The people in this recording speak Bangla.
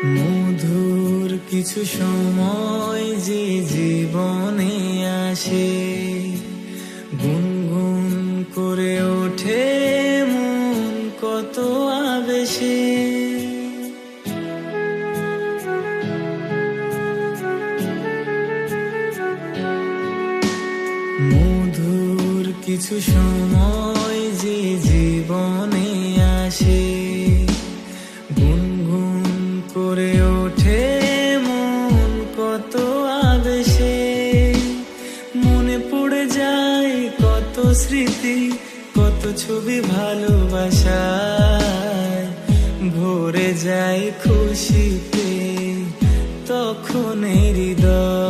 মধুর কিছু সময় যে জীবনে আসে, গুনগুন করে ওঠে মন কত আবেশে। মধুর কিছু সময় যে জীবনে আসে, গুনগুন করে ওঠে মন কত আবেশে। মনে পড়ে যায় কত স্মৃতি, কত ছবি ভালোবাসায়, ভরে যায় খুশিতে তখন হৃদয়।